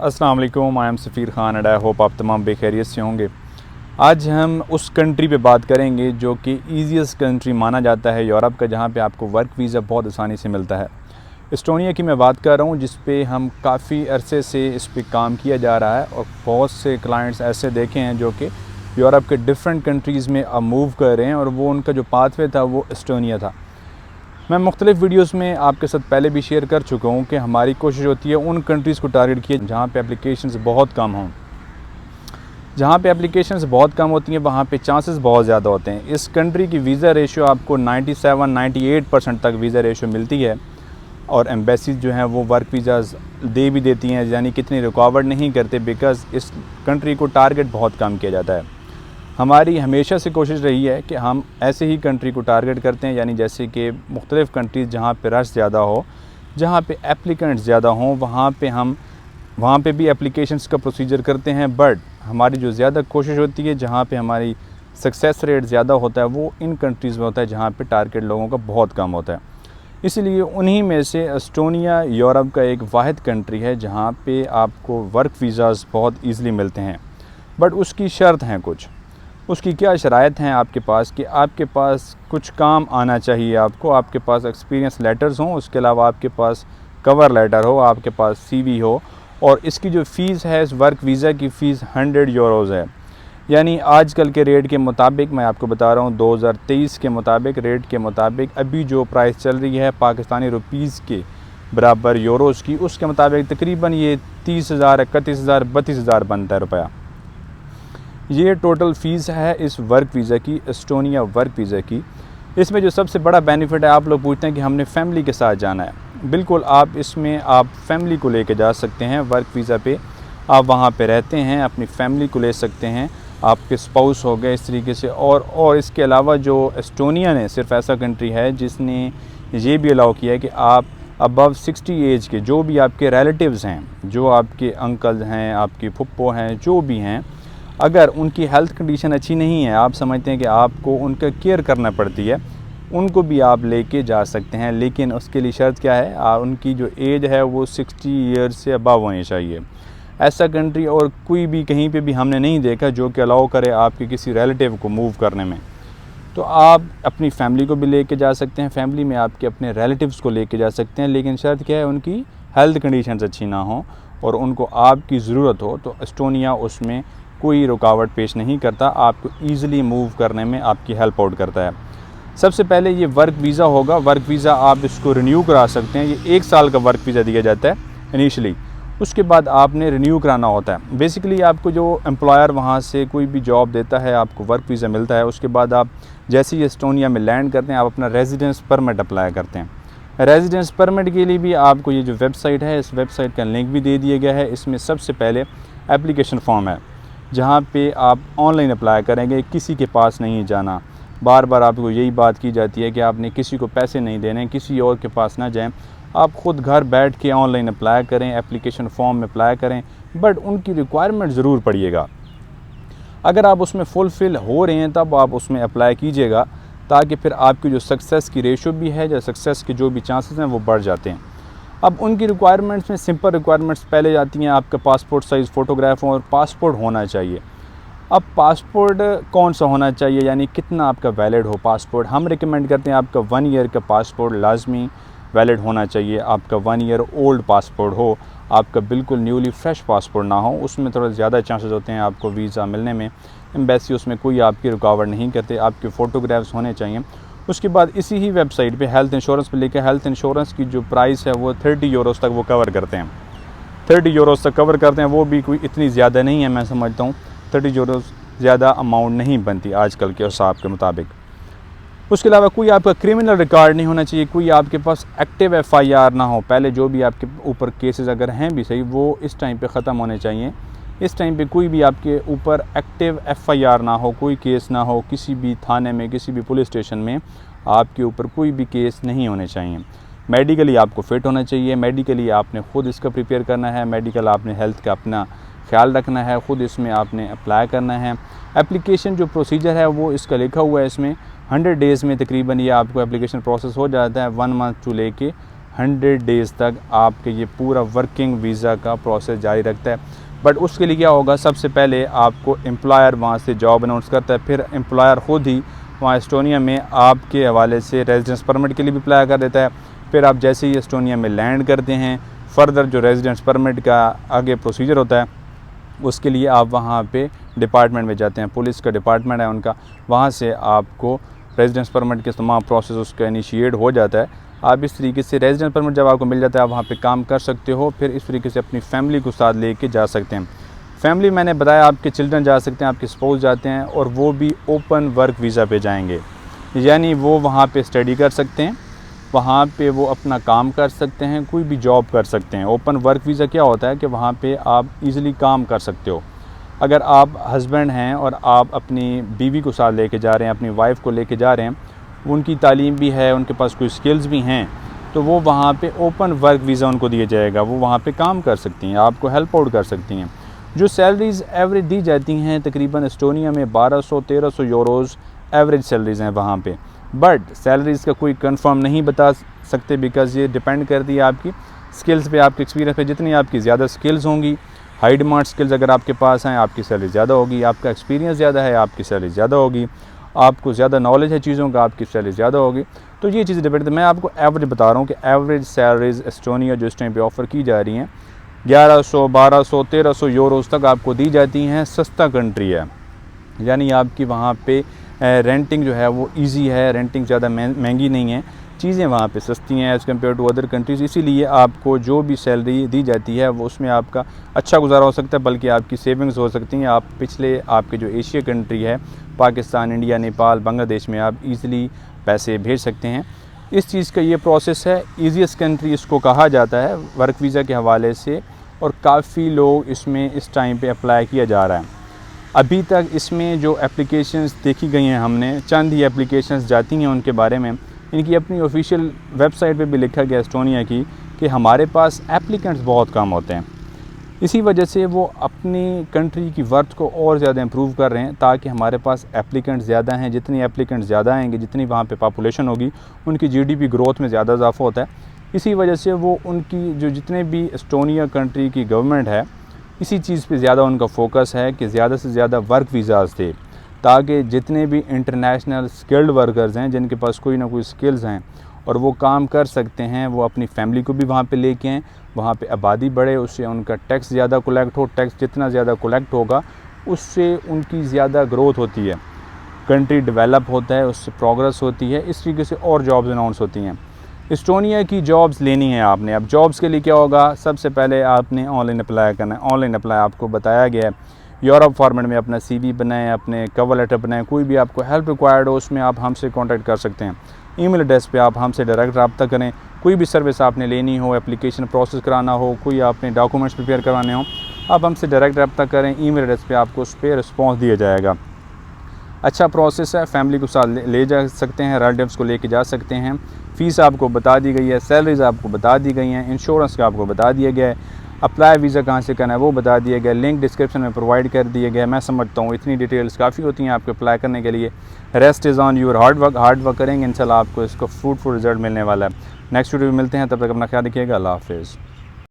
अस्सलाम वालेकुम, I am Safeer Khan and I hope आप तमाम बेखैरियत से होंगे। आज हम उस कंट्री पे बात करेंगे जो कि ईजीएस्ट कंट्री माना जाता है यूरोप का, जहाँ पे आपको वर्क वीज़ा बहुत आसानी से मिलता है। एस्टोनिया की मैं बात कर रहा हूँ, जिस पे हम काफ़ी अरसे से इस पे काम किया जा रहा है और बहुत से क्लाइंट्स ऐसे देखे हैं जो कि यूरोप के डिफरेंट कंट्रीज़ में अब मूव कर रहे हैं और वो उनका जो पाथवे था वो एस्टोनिया था। मैं मुख्तलिफ़ वीडियोस में आपके साथ पहले भी शेयर कर चुका हूँ कि हमारी कोशिश होती है उन कंट्रीज़ को टारगेट किए जहाँ पे एप्लीकेशंस बहुत कम हों। जहाँ पे एप्लीकेशंस बहुत कम होती हैं वहाँ पे चांसेस बहुत ज़्यादा होते हैं। इस कंट्री की वीज़ा रेशियो आपको 97-98% तक वीज़ा रेशियो मिलती है और एम्बेसीज जो हैं वो वर्क वीज़ाज़ दे भी देती हैं, यानी कितनी रुकावट नहीं करते, बिकॉज़ इस कंट्री को टारगेट बहुत कम किया जाता है। हमारी हमेशा से कोशिश रही है कि हम ऐसे ही कंट्री को टारगेट करते हैं, यानी जैसे कि मुख्तलिफ़ कंट्रीज़ जहाँ पे रश ज़्यादा हो, जहाँ पे एप्लीकेंट्स ज़्यादा हों, वहाँ पे भी एप्लीकेशंस का प्रोसीजर करते हैं। बट हमारी जो ज़्यादा कोशिश होती है, जहाँ पे हमारी सक्सेस रेट ज़्यादा होता है, वो इन कंट्रीज़ में होता है जहाँ पे टारगेट लोगों का बहुत कम होता है। इसलिए उन्हीं में से एस्टोनिया यूरोप का एक वाहिद कंट्री है जहाँ पे आपको वर्क वीज़ाज़ बहुत ईज़िली मिलते हैं। बट उसकी शर्त हैं कुछ। उसकी क्या शराइत हैं आपके पास कि आपके पास कुछ काम आना चाहिए, आपके पास एक्सपीरियंस लेटर्स हों, उसके अलावा आपके पास कवर लेटर हो, आपके पास सीवी हो, और इसकी जो फ़ीस है इस वर्क वीज़ा की फ़ीस 100 यूरोज़ है। यानी आजकल के रेट के मुताबिक मैं आपको बता रहा हूँ, 2023 के मुताबिक रेट के मुताबिक अभी जो प्राइस चल रही है पाकिस्तानी रुपीज़ के बराबर यूरोज़ की, उसके मुताबिक तकरीबन ये 30,000, 31,000, 32,000 बनता है रुपया। ये टोटल फ़ीस है इस वर्क वीज़ा की, एस्टोनिया वर्क वीज़ा की। इसमें जो सबसे बड़ा बेनिफिट है, आप लोग पूछते हैं कि हमने फैमिली के साथ जाना है। बिल्कुल, आप इसमें आप फैमिली को लेके जा सकते हैं। वर्क वीज़ा पे आप वहाँ पे रहते हैं, अपनी फैमिली को ले सकते हैं, आपके स्पाउस हो गए इस तरीके से। और इसके अलावा जो एस्टोनिया ने सिर्फ ऐसा कंट्री है जिसने ये भी अलाउ किया है कि आप अबव 60 एज के जो भी आपके रिलेटिव्स हैं, जो आपके अंकल हैं, आपके फुप्पो हैं, जो भी हैं, अगर उनकी हेल्थ कंडीशन अच्छी नहीं है, आप समझते हैं कि आपको उनका केयर करना पड़ती है, उनको भी आप लेके जा सकते हैं। लेकिन उसके लिए शर्त क्या है, उनकी जो एज है वो 60 ईयर्स से अबव होनी चाहिए। ऐसा कंट्री और कोई भी कहीं पे भी हमने नहीं देखा जो कि अलाउ करे आपके किसी रिलेटिव को मूव करने में। तो आप अपनी फैमिली को भी लेके जा सकते हैं, फैमिली में आपके अपने रिलेटिव्स को लेके जा सकते हैं। लेकिन शर्त क्या है, उनकी हेल्थ कंडीशंस अच्छी ना हो और उनको आपकी ज़रूरत हो, तो एस्टोनिया उसमें कोई रुकावट पेश नहीं करता, आपको ईज़िली मूव करने में आपकी हेल्प आउट करता है। सबसे पहले ये वर्क वीज़ा होगा। वर्क वीज़ा आप इसको रिन्यू करा सकते हैं। ये 1 साल का वर्क वीज़ा दिया जाता है इनिशियली, उसके बाद आपने रिन्यू कराना होता है। बेसिकली आपको जो एम्प्लॉयर वहाँ से कोई भी जॉब देता है, आपको वर्क वीज़ा मिलता है। उसके बाद आप जैसे ही एस्टोनिया में लैंड करते हैं, आप अपना रेजिडेंस परमिट अप्लाई करते हैं। रेजिडेंस परमिट के लिए भी आपको ये जो वेबसाइट है, इस वेबसाइट का लिंक भी दे दिया गया है। इसमें सबसे पहले एप्लीकेशन फॉर्म है जहाँ पे आप ऑनलाइन अप्लाई करेंगे, किसी के पास नहीं जाना। बार बार आपको यही बात की जाती है कि आपने किसी को पैसे नहीं देने, किसी और के पास ना जाएं, आप ख़ुद घर बैठ के ऑनलाइन अप्लाई करें, एप्लीकेशन फॉर्म में अप्लाई करें। बट उनकी रिक्वायरमेंट ज़रूर पड़िएगा। अगर आप उसमें फुलफ़िल हो रहे हैं तब आप उसमें अप्लाई कीजिएगा, ताकि फिर आपकी जो सक्सेस की रेशो भी है, या सक्सेस के जो भी चांसेस हैं वो बढ़ जाते हैं। अब उनकी रिक्वायरमेंट्स में सिंपल रिक्वायरमेंट्स पहले जाती हैं, आपका पासपोर्ट साइज़ फ़ोटोग्राफ और पासपोर्ट होना चाहिए। अब पासपोर्ट कौन सा होना चाहिए, यानी कितना आपका वैलिड हो पासपोर्ट। हम रिकमेंड करते हैं आपका 1 ईयर का पासपोर्ट लाजमी वैलिड होना चाहिए। आपका 1 ईयर ओल्ड पासपोर्ट हो, आपका बिल्कुल न्यूली फ्रेश पासपोर्ट ना हो, उसमें थोड़ा ज़्यादा चांसेस होते हैं आपको वीज़ा मिलने में। एम्बेसी उसमें कोई आपकी रुकावट नहीं करते। आपके फ़ोटोग्राफ्स होने चाहिए। उसके बाद इसी ही वेबसाइट पे हेल्थ इंश्योरेंस पे लेकर, हेल्थ इंश्योरेंस की जो प्राइस है वो 30 यूरोज़ तक वो कवर करते हैं। 30 यूरोज़ तक कवर करते हैं, वो भी कोई इतनी ज़्यादा नहीं है। मैं समझता हूँ 30 यूरोज़ ज़्यादा अमाउंट नहीं बनती आजकल के हिसाब के मुताबिक। उसके अलावा कोई आपका क्रिमिनल रिकॉर्ड नहीं होना चाहिए, कोई आपके पास एक्टिव FIR ना हो। पहले जो भी आपके ऊपर केसेस अगर हैं भी सही, वो इस टाइम पे ख़त्म होने चाहिए। इस टाइम पे कोई भी आपके ऊपर एक्टिव FIR ना हो, कोई केस ना हो, किसी भी थाने में, किसी भी पुलिस स्टेशन में आपके ऊपर कोई भी केस नहीं होने चाहिए। मेडिकली आपको फ़िट होना चाहिए। मेडिकली आपने ख़ुद इसका प्रिपेयर करना है। मेडिकल आपने हेल्थ का अपना ख्याल रखना है, ख़ुद इसमें आपने अप्लाई करना है। एप्लीकेशन जो प्रोसीजर है वो इसका लिखा हुआ है इसमें, 100 डेज़ में तकरीबन ये आपको एप्लीकेशन प्रोसेस हो जाता है। 1 मंथ टू लेके 100 डेज़ तक आपके ये पूरा वर्किंग वीज़ा का प्रोसेस जारी रखता है। बट उसके लिए क्या होगा, सबसे पहले आपको एम्प्लॉयर वहाँ से जॉब अनाउंस करता है, फिर एम्प्लॉयर खुद ही वहाँ एस्टोनिया में आपके हवाले से रेजिडेंस परमिट के लिए भी अप्लाई कर देता है। फिर आप जैसे ही एस्टोनिया में लैंड करते हैं, फर्दर जो रेजिडेंस परमिट का आगे प्रोसीजर होता है उसके लिए आप वहाँ पे डिपार्टमेंट में जाते हैं, पुलिस का डिपार्टमेंट है उनका, वहाँ से आपको रेजिडेंस परमिट के तमाम प्रोसेस उसका इनिशिएट हो जाता है। आप इस तरीके से रेजिडेंस परमिट जब आपको मिल जाता है आप वहाँ पे काम कर सकते हो, फिर इस तरीके से अपनी फैमिली को साथ लेके जा सकते हैं। फैमिली मैंने बताया आपके चिल्ड्रन जा सकते हैं, आपके स्पाउस जाते हैं, और वो भी ओपन वर्क वीज़ा पे जाएंगे, यानी वो वहाँ पे स्टडी कर सकते हैं, वहाँ पे वो अपना काम कर सकते हैं, कोई भी जॉब कर सकते हैं। ओपन वर्क वीज़ा क्या होता है कि वहाँ पे आप इजीली काम कर सकते हो। अगर आप हस्बैंड हैं और आप अपनी बीवी को साथ लेके जा रहे हैं, अपनी वाइफ को लेके जा रहे हैं, उनकी तालीम भी है, उनके पास कोई स्किल्स भी हैं, तो वो वहाँ पे ओपन वर्क वीज़ा उनको दिया जाएगा, वो वहाँ पे काम कर सकती हैं, आपको हेल्प आउट कर सकती हैं। जो सैलरीज़ एवरेज दी जाती हैं तकरीबन एस्टोनिया में 1200-1300 यूरोज़ एवरेज सैलरीज़ हैं वहाँ पे। बट सैलरीज़ का कोई कंफर्म नहीं बता सकते, बिकॉज़ ये डिपेंड करती है आपकी स्किल्स पे, आपके एक्सपीरियंस पे। जितनी आपकी ज़्यादा स्किल्स होंगी, हाई डिमांड स्किल्स अगर आपके पास हैं, आपकी सैलरी ज़्यादा होगी। आपका एक्सपीरियंस ज़्यादा है, आपकी सैलरी ज़्यादा होगी। आपको ज़्यादा नॉलेज है चीज़ों का, आपकी सैलरी ज़्यादा होगी। तो ये चीज़ें डिपेंड, मैं आपको एवरेज बता रहा हूँ कि एवरेज सैलरीज़ एस्टोनिया जो इस टाइम पे ऑफ़र की जा रही हैं 1100, 1200, 1300 यूरोज़ तक आपको दी जाती हैं। सस्ता कंट्री है, यानी आपकी वहाँ पे रेंटिंग जो है वो इजी है, रेंटिंग ज़्यादा महंगी नहीं है, चीज़ें वहाँ पे सस्ती हैं as compare to other countries. इसीलिए आपको जो भी सैलरी दी जाती है वो उसमें आपका अच्छा गुजारा हो सकता है, बल्कि आपकी सेविंग्स हो सकती हैं। आप पिछले आपके जो एशिया कंट्री है, पाकिस्तान, इंडिया, नेपाल, बांग्लादेश में आप ईज़िली पैसे भेज सकते हैं। इस चीज़ का ये प्रोसेस है, ईजीएस्ट कंट्री इसको कहा जाता है वर्क वीज़ा के हवाले से, और काफ़ी लोग इसमें इस टाइम पे अप्लाई किया जा रहा है। अभी तक इसमें जो एप्लीकेशंस देखी गई हैं, हमने चंद ही एप्लीकेशंस जाती हैं उनके बारे में। इनकी अपनी ऑफिशियल वेबसाइट पे भी लिखा गया एस्टोनिया की कि हमारे पास एप्लीकेंट्स बहुत कम होते हैं। इसी वजह से वो अपनी कंट्री की वर्थ को और ज़्यादा इम्प्रूव कर रहे हैं, ताकि हमारे पास एप्लीकेंट्स ज़्यादा हैं। जितनी एप्लीकेंट्स ज़्यादा आएंगे, जितनी वहाँ पे पॉपुलेशन होगी, उनकी जीडीपी ग्रोथ में ज़्यादा इजाफा होता है। इसी वजह से वो उनकी जो जितने भी एस्टोनिया कंट्री की गवर्नमेंट है, इसी चीज़ पे ज़्यादा उनका फोकस है कि ज़्यादा से ज़्यादा वर्क वीज़ाज़ दे, ताकि जितने भी इंटरनेशनल स्किल्ड वर्कर्स हैं, जिनके पास कोई ना कोई स्किल्स हैं और वो काम कर सकते हैं, वो अपनी फैमिली को भी वहाँ पे लेके आएँ, वहाँ पे आबादी बढ़े, उससे उनका टैक्स ज़्यादा कलेक्ट हो। टैक्स जितना ज़्यादा कलेक्ट होगा उससे उनकी ज़्यादा ग्रोथ होती है, कंट्री डेवलप होता है, उससे प्रोग्रेस होती है। इस तरीके से और जॉब्स अनाउंस होती हैं। एस्टोनिया की जॉब्स लेनी है आपने। अब जॉब्स के लिए क्या होगा, सबसे पहले आपने ऑनलाइन अप्लाई करना है। ऑनलाइन अप्लाई आपको बताया गया है, यूरोप फॉर्मेट में अपना CV बनाएं, अपने कवर लेटर बनाएं। कोई भी आपको हेल्प रिक्वायर्ड हो उसमें आप हमसे कांटेक्ट कर सकते हैं। ईमेल एड्रेस पे आप हमसे डायरेक्ट रब्ता करें। कोई भी सर्विस आपने लेनी हो, एप्लीकेशन प्रोसेस कराना हो, कोई आपने डॉक्यूमेंट्स प्रिपेयर करवाने हो, आप हमसे डायरेक्ट रब्ता करें। ईमेल एड्रेस पे आपको उस पर रिस्पॉन्स दिया जाएगा। अच्छा प्रोसेस है, फैमिली को साथ ले जा सकते हैं, रिलेटिव्स को लेके जा सकते हैं। फ़ीस आपको बता दी गई है, सैलरीज़ आपको बता दी गई हैं, इंश्योरेंस का आपको बता दिया गया है, अप्लाई वीज़ा कहाँ से करना है वो बता दिया गया, लिंक डिस्क्रिप्शन में प्रोवाइड कर दिया गया। मैं समझता हूँ इतनी डिटेल्स काफ़ी होती हैं आपको अप्लाई करने के लिए। Rest is on your hard work करेंगे, इंशाल्लाह आपको इसको फ्रूटफुल रिजल्ट मिलने वाला है। नेक्स्ट वीडियो में मिलते हैं, तब तक अपना ख्याल रखिएगा। अल्लाह हाफ़िज़।